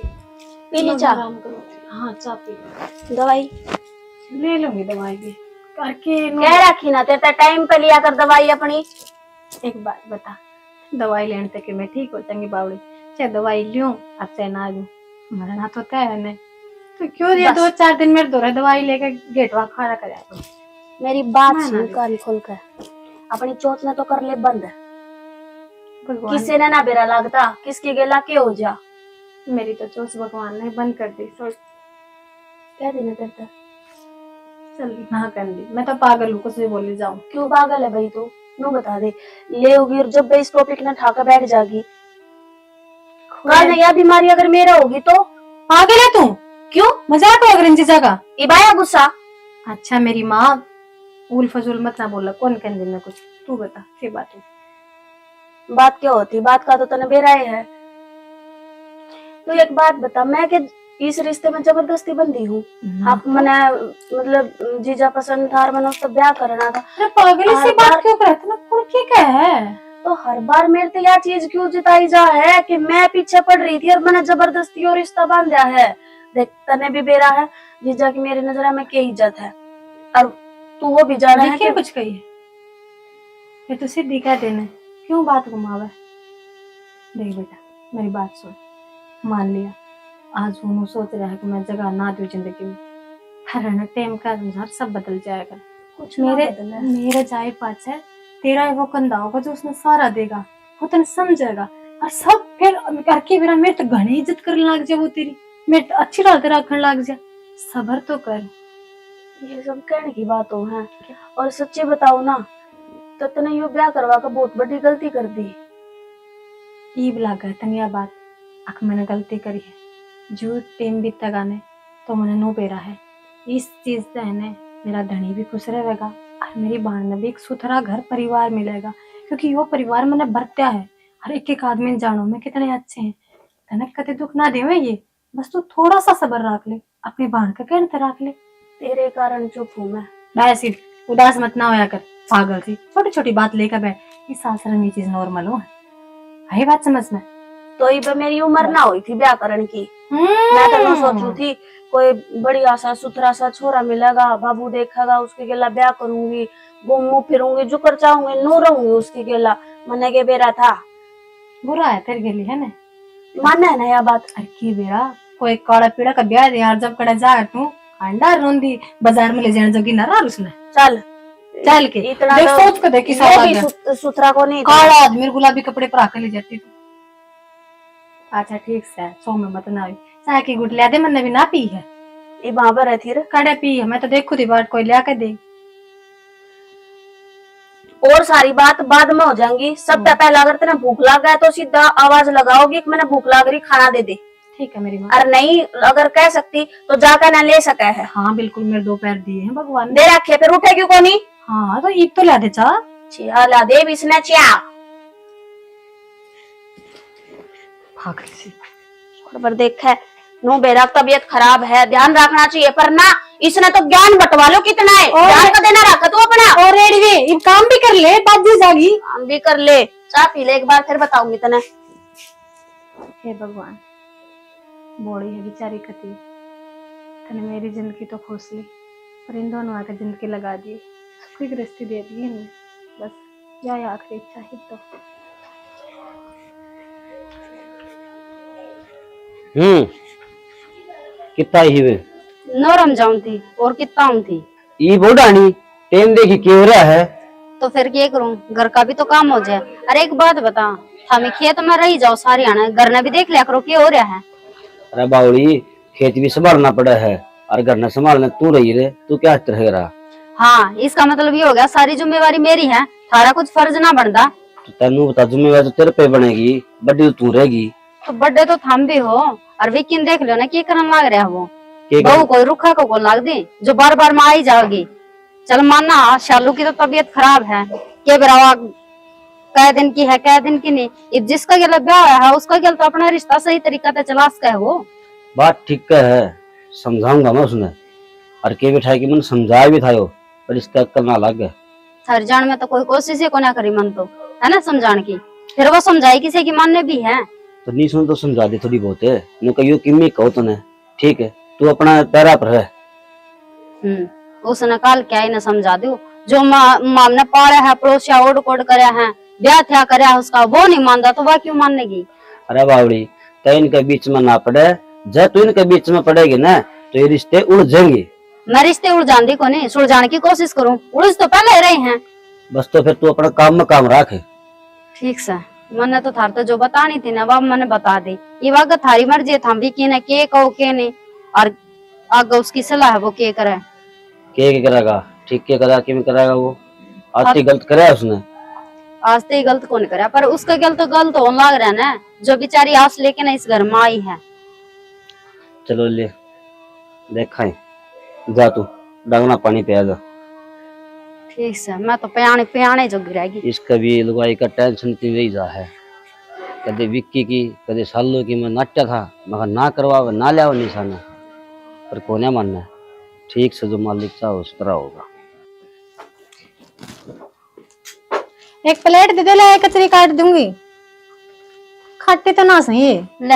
पी ली चाय।
आराम करो। हाँ चाय पी
दवाई
ले लूंगी, दवाई भी करके
कह रखी ना तेरे टाइम पे लिया कर दवाई अपनी।
एक बात बता, दवाई लेने तक मैं ठीक हो जाऊंगी बावड़ी, चाहे दवाई लूं अब चाहे ना लूं, मरना तो तय है नहीं। तो क्यों ये
बस।
2-4 दिन मेरे दौरा दवाई लेकर गेटवा खड़ा कर आया।
मेरी बात
मैं
सुन
ना
कान खोल कर, अपनी चोट ने तो कर ले बंद।
भगवान
किसी ने ना बेरा लगता, किसकी गेला के हो जा।
मेरी तो चोट भगवान ने बंद कर दी। तो
कह देना तेरे
चल ना कर दी, मैं तो पागल हूँ, कुछ भी बोली जाऊं।
क्यों पागल है भाई तू? नू बता दे, ले होगी और जब इस टॉपिक ना ठाकर बैठ जागी, कल यह बीमारी अगर मेरा होगी तो?
पागल है तू?
क्यों
मजाक हो अगर इन चीजा का?
इबाया गुस्सा।
अच्छा मेरी माँ उल फजूल मत ना बोला, कौन कहने देना कुछ, तू बता क्या बात है?
बात क्या होती? बात का तो तने बेरा है। तो एक बात बता, मैं के इस रिश्ते में जबरदस्ती बंदी हूँ? आप मैंने मतलब जीजा पसंद था और मैंने उसका ब्याह करना था।
अरे पागल से बात क्यों करते ना, कौन क्या है?
तो हर बार मेरे से यह चीज क्यों जिताई जा है कि मैं पीछे पड़ रही थी और मैंने जबरदस्ती और रिश्ता बांध दिया है। देख तने भी बेरा है जीजा की मेरी नजर में क्या इज्जत है, और तू वो भी जाना है
क्या
कि
कुछ कही है ये तो सीधी कह देने, क्यों बात घुमावे। देख बेटा मेरी बात सुन, मान लिया आज वो सोच रहा है कि मैं जगह ना दूं जिंदगी में, पर है ना टाइम का अनुसार सब बदल जाएगा।
कुछ ना
मेरे
बदला।
मेरे जाए पास है तेरा वो कंधा होगा जो उसने सारा देगा, वो तेने समझेगा और सब फिर करके मेरा मेरे तो घनी इज्जत करने लग जाए, वो तेरी मेरे तो अच्छी रात रखने लग जाए। सबर तो कर।
ये सब कहने की बातों है, और सच्ची बताओ ना तो तने यो ब्याह करवा कर बहुत बड़ी गलती कर दी।
ईब लगा तनिया बात अख मैंने गलती करी है, जो टाइम बीता गाने तो मैंने नो पेरा है। इस चीज से है ने मेरा धनी भी खुश रहेगा और मेरी बहन ने भी एक सुथरा घर परिवार मिलेगा, क्योंकि यो परिवार मैंने बरत्या है। हर एक एक आदमी जानो में कितने अच्छे हैं, तने कते दुख ना देवे ये, बस तू थोड़ा सा सबर रख ले, अपनी बहन का कहते रख ले।
तेरे कारण चुप हूँ मैं।
वैसे उदास मत ना होया कर, पागल सी छोटी छोटी बात लेकर बैठ। इस सासरे में ये चीज नॉर्मल हो, आई बात समझ में।
तो ये मेरी उम्र ना हुई थी ब्याह करने की। मैं तो सोचू थी कोई बढ़िया सा सुथरा सा छोरा मिलेगा, बाबू देखेगा, उसके गेला ब्याह करूंगी, घूमू फिरूंगी, जो कर चाहूंगी नू रहूंगी उसके गेला। मने के बेरा था
बुरा है तेरे गेली है ना,
माने है ना यह बात।
अरे की बेरा कोई काला पीड़ा का ब्याह दे यार, जब कड़ा जा तू अंडा रोंदी बाजार में ले जाने जोगी ना रहा उसने।
चल
चल के
इतना
देख
तो
सोच के देखी
ये भी सुथरा को नहीं था।
काला आदमी गुलाबी कपड़े पर आके ले जाती तू। अच्छा ठीक से सो में मत ना चाय की गुट लिया दे, मैंने भी ना पी है।
ये वहां पर रहती रे
कड़े पी है, मैं तो देखू थी बाट कोई लिया के दे।
और सारी बात बाद में हो जाएंगी। सबसे पहले अगर तेने भूख लग गया तो सीधा आवाज लगाओगी कि मैंने भूख लग रही खाना दे दे।
ठीक है मेरी माँ।
और नहीं अगर कह सकती तो जाकर ना ले सका है।
हाँ बिल्कुल, मेरे 2 पैर दिए हैं भगवान ने।
दे रखे फिर उठे क्यों कोनी?
हाँ तो ईद तो ला दे चा।
चिया ला दे इसने चिया।
पागल सी।
पर देख है नो बेरा तबीयत खराब है, ध्यान रखना चाहिए, पर ना इसने तो ज्ञान बंटवा लो कितना है, ध्यान का देना रखा तू अपना।
और रेडवे ये काम भी कर ले, बाजी जागी
काम भी कर ले। चाय पी ले एक बार फिर बताऊंगी तने।
हे भगवान, बोड़ी है बेचारी कती, तने मेरी जिंदगी तो खोस ली, पर इन दोनों आकर जिंदगी लगा दी, सुखी गृहस्थी दे दी इनने। बस यह आखिरी इच्छा ही तो।
कितना ही वे
नरम जाऊं थी और कितना थी।
ई बोडानी टेम देखी क्यों रहा है।
तो फिर क्या करूं, घर का भी तो काम हो जाए। अरे एक बात बता, हमें खेत में रही जाओ सारी आना, घर ने भी देख लिया करो क्या हो रहा है।
अरे बावड़ी खेत भी संभालना पड़ा है और घर न संभालना तू रही रे, तू क्या रह रहा।
हाँ इसका मतलब ये हो गया सारी जिम्मेवारी मेरी है, थारा कुछ फर्ज ना बनता।
तो तेनू बता जिम्मेवारी तो तेरे पे बनेगी, बड़ी तो तू रहेगी।
तो बर्थडे तो थम भी हो, और वीकिन देख लो ना क्या करने लग रहा है वो।
के
बहू को रुखा को लाग दे जो बार बार माँ आई जाओगी। चल मानना शालू की तो तबीयत खराब है, के बरावा कै दिन की है कै दिन की नहीं। अब जिसका गला ब्याह है उसका गल तो अपना रिश्ता सही तरीका से चला सके है वो।
बात ठीक है, समझाऊंगा मैं उसने, और के बिठाई की मैंने समझाया भी था यो, पर इसका अक्कल ना लग गया।
हर जान में तो कोई कोशिश ही को ना करी मन तो है ना समझाने की, फिर वो समझाई किसी की मानने भी है।
तो नहीं सुन तो समझा दे थोड़ी बहुत है, नु कहियो किम्मी कहो तने, ठीक है तू अपना पैरा पर है।
उसने काल क्या ही ना समझा दो, जो माम ने पाड़ा है पड़ोसिया ओड कोड करे हैं, ब्याह थया करे उसका वो नहीं मानता तो वह क्यों मानेगी।
अरे बावड़ी कहीं इनके बीच में ना पड़े, जब तू इनके बीच में पड़ेगी ना तो ये रिश्ते उड़ जाएंगे।
मैं रिश्ते उड़ जाती को नहीं, सुलझाने की कोशिश करूं, उड़ तो पहले रहे हैं।
बस तो फिर तू अपना काम में काम रख।
ठीक से मैंने तो थार तो जो बतानी थी ना वो मैंने बता दी, ये वाग थारी मर्जी था भी के ने के कहो के नहीं, और आगे उसकी सलाह है वो के करे।
के करेगा, ठीक के करेगा, कि करेगा वो आज गलत करे उसने।
आज तो गलत कौन करे, पर उसका गलत तो गलत होने लग रहा है ना, जो बेचारी आस लेके ना इस घर में आई है।
चलो ले देखा जा तू डांगना पानी पिया जा।
ठीक से मैं तो पियाने जो गिराएगी।
इसका भी लुगाई का टेंशन इतनी रही जा है, कदे विक्की की कदे सालों की मैं नाट्या था, मगर ना करवा ना लिया निशाना, पर कोने मानना है। ठीक से जो मालिक चाहो उस तरह होगा।
एक प्लेट दे दे, ले कचरी काट दूंगी। खाते तो ना सही है।
ले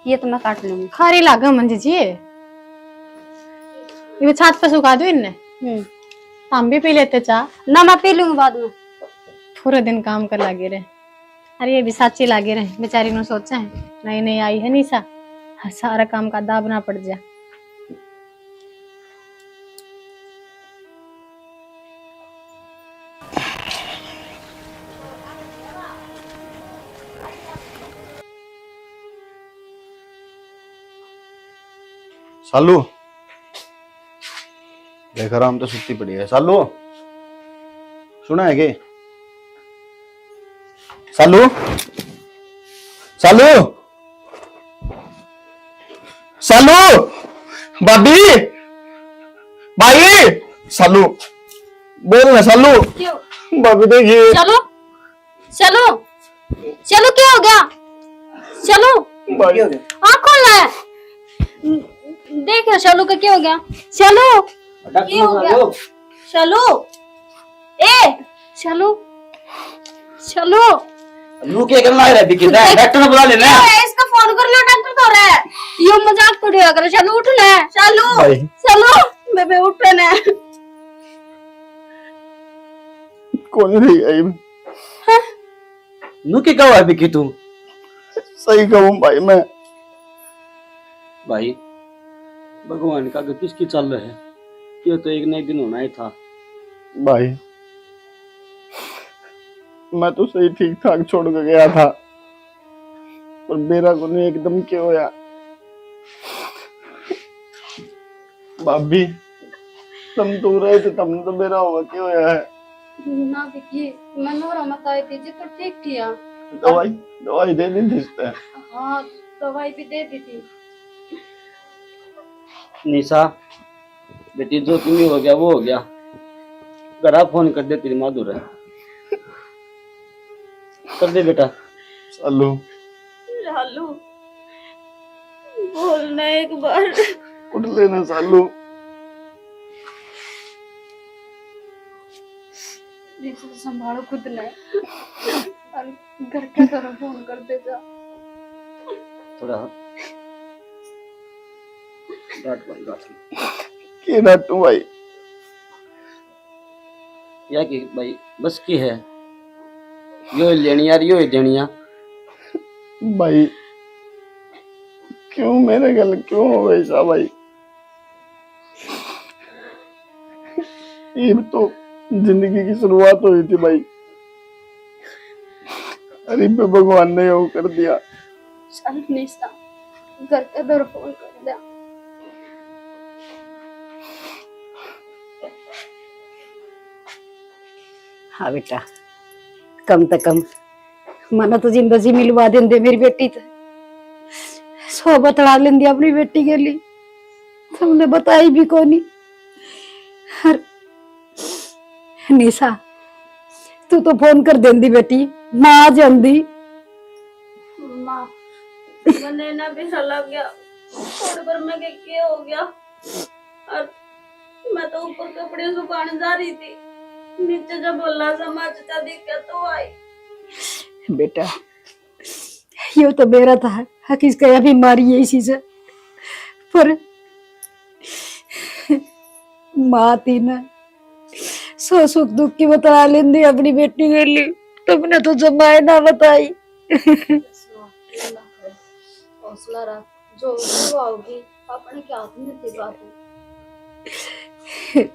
ये तो मैं काट लूंगी।
खारी लागे मंजी जी, ये छात पे सुखा दो इनने। हम भी पी लेते चाह।
ना मैं पी लूंगी बाद में।
पूरे दिन काम कर लागे रहे। अरे ये भी साची लागे रहे बेचारी ने, सोचा है नई नई आई है निशा, सारा काम का दाबना पड़ जा।
सालू देख आराम तो सुती पड़ी है। सालू सुना है के? सालू सालू सालू भाभी भाई सालू बोल ना सालू। भाभी देखिए।
चलो चलो चलो, क्या हो गया? चलो
भाई
आँख खोल है। देखो चलो का क्या हो गया? चलो क्या हो गया? चलो ए चलो चलो।
लू के करना है बिकी ना, डॉक्टर बुला लेना।
इसका फोन कर लो, डॉक्टर तो रहा है। ये मजाक थोड़ी कर। चलो उठ ले, चलो
भाई।
चलो बेबे उठ ना।
कौन रही है?
लू के कहो है बिकी तू?
सही कहूँ भाई मैं।
भाई भगवान का किसकी चल रहा है? ये तो एक नए दिन होना ही था।
भाई मैं तो सही ठीक ठाक छोड़ के गया था, पर मेरा को नहीं एकदम क्यों होया? भाभी तुम तो रहे थे, तुमने तो मेरा हुआ क्यों होया है?
ना विकी, मैं नोरा मत आई थी जी, तो ठीक किया।
दवाई दवाई दे दी थी इस पे।
हाँ दवाई भी दे दी थी।
निशा बेटी जो तुम्हें हो गया वो हो गया। घर फोन कर दे, तेरी माधुर है। कर दे बेटा।
सालू
लालू बोलना एक बार।
उठ लेना सालू।
संभालो खुद ने, घर के तरफ फोन कर दे जा।
थोड़ा डांट
के डांटू भाई?
या कि भाई बस की है, यो ही लेनी यार, यो ही देनी यार।
भाई क्यों मेरे गल क्यों हो वैसा भाई? ये तो जिंदगी की शुरुआत हुई थी भाई, अरे पे भगवान ने वो कर दिया।
चल निशा, घर के तरफ फोन कर दे।
हाँ बेटा, कम से कम मना तो जिंदगी मिलवा देंदे मेरी बेटी तो। सो बतला लेंदी अपनी बेटी के लिए, तुमने बताई भी कोनी। हर निशा तू तो फोन कर देंदी बेटी, माँ आ जांदी।
माँ मैंने ना भी लग गया थोड़ी बार में क्या हो गया, और मैं तो ऊपर कपड़े सुखाने जा रही थी, नीचे जब बोला समाचार दिखा तो आई।
बेटा यो तो मेरा था, हकीस का बीमारी है इसी से, पर माँ थी ना, सो सुख दुख की बता लेंदी अपनी बेटी के लिए, तुमने तो जमाए ना बताई।
हौसला रख, जो आओगी अपने के हाथ में थी बात।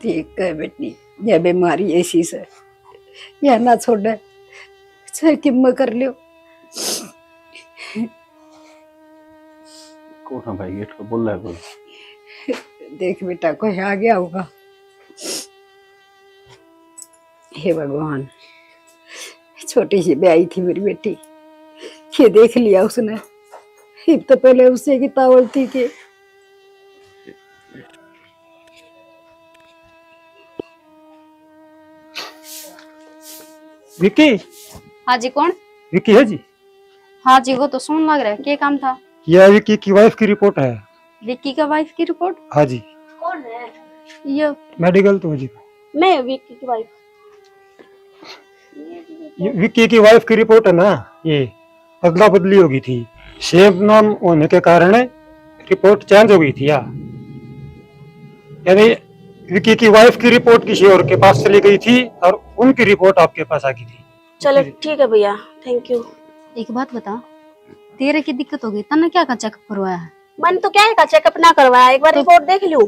ठीक है बेटी, यह बीमारी ऐसी से यह ना छोड़े, चाहे किम्मा कर लियो।
कौन है भाई गेट पे बोल रहा है कोई?
देख बेटा कोई आ गया होगा। हे भगवान, छोटी सी ब्याई थी मेरी बेटी, ये देख लिया उसने। अब तो पहले उससे की तावल थी कि
विक्की।
हाँ जी कौन?
विक्की है जी?
हाँ जी वो तो सुन लग रहा है, क्या काम था?
यह विक्की की वाइफ की रिपोर्ट है।
विक्की का वाइफ की रिपोर्ट?
हाँ जी।
कौन है?
ये
मेडिकल तो जी।
मैं विक्की की वाइफ।
विक्की की वाइफ की रिपोर्ट है ना, ये अदला बदली हो गई थी। सेम नाम होने के कारण रिपोर्ट चेंज हो गई थी यानी विक्की की वाइफ की रिपोर्ट किसी और के पास चली गई थी और उनकी रिपोर्ट आपके पास आ गई थी।
चलो ठीक है भैया, थैंक यू।
एक बात बता, तेरे की दिक्कत हो गई तने क्या का चेकअप करवाया है?
मैंने तो क्या है का चेकअप ना करवाया, एक बार रिपोर्ट देख लूं।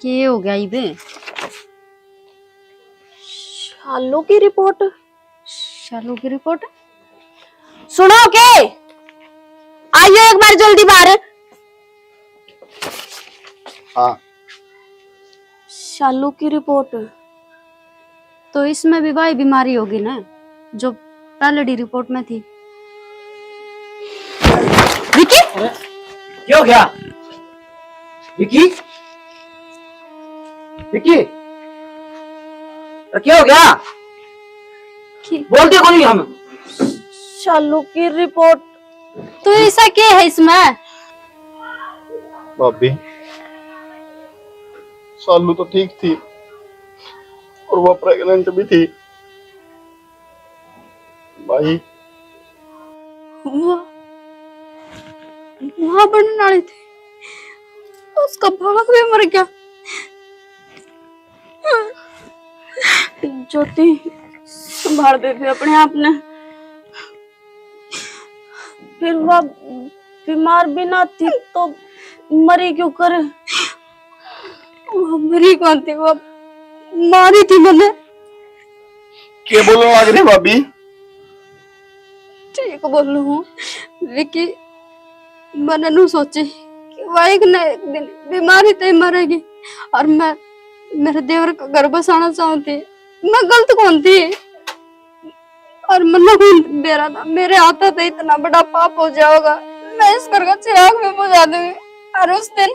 क्या हो गया इबे?
शालू की रिपोर्ट।
शालू की रिपोर्ट?
सुनो के आइयो एक बार जल्दी बाहर।
हाँ
शालू की रिपोर्ट।
तो इसमें भी वही बीमारी होगी ना जो पहले रिपोर्ट में थी।
विकी क्या हो गया? विकी विकी क्या हो गया? बोलते कौन नहीं हम?
शालू की रिपोर्ट।
तो ऐसा क्या है इसमें?
भाभी शालू तो ठीक थी और वो प्रेग्नेंट भी थी भाई।
वहां बनने वाली थी, उसका भाग भी मर गया।
ज्योति संभाल बेबी अपने आप ने। फिर वह बीमार भी ना थी तो मरी क्यों करे?
वो मरी कौन थी, वो मारी थी मैंने।
क्या बोलने लग रही भाभी?
ठीक बोल रही हूँ विकी, मैंने नहीं सोची कि वह एक न एक दिन बीमारी तो मरेगी और मैं मेरे देवर का घर बसाना चाहती। मैं गलत कौन थी और मन्ना कौन बेरा था। मेरे हाथ तो इतना बड़ा पाप हो जाएगा, मैं इस घर का चिराग में बुझा दूंगी। और उस दिन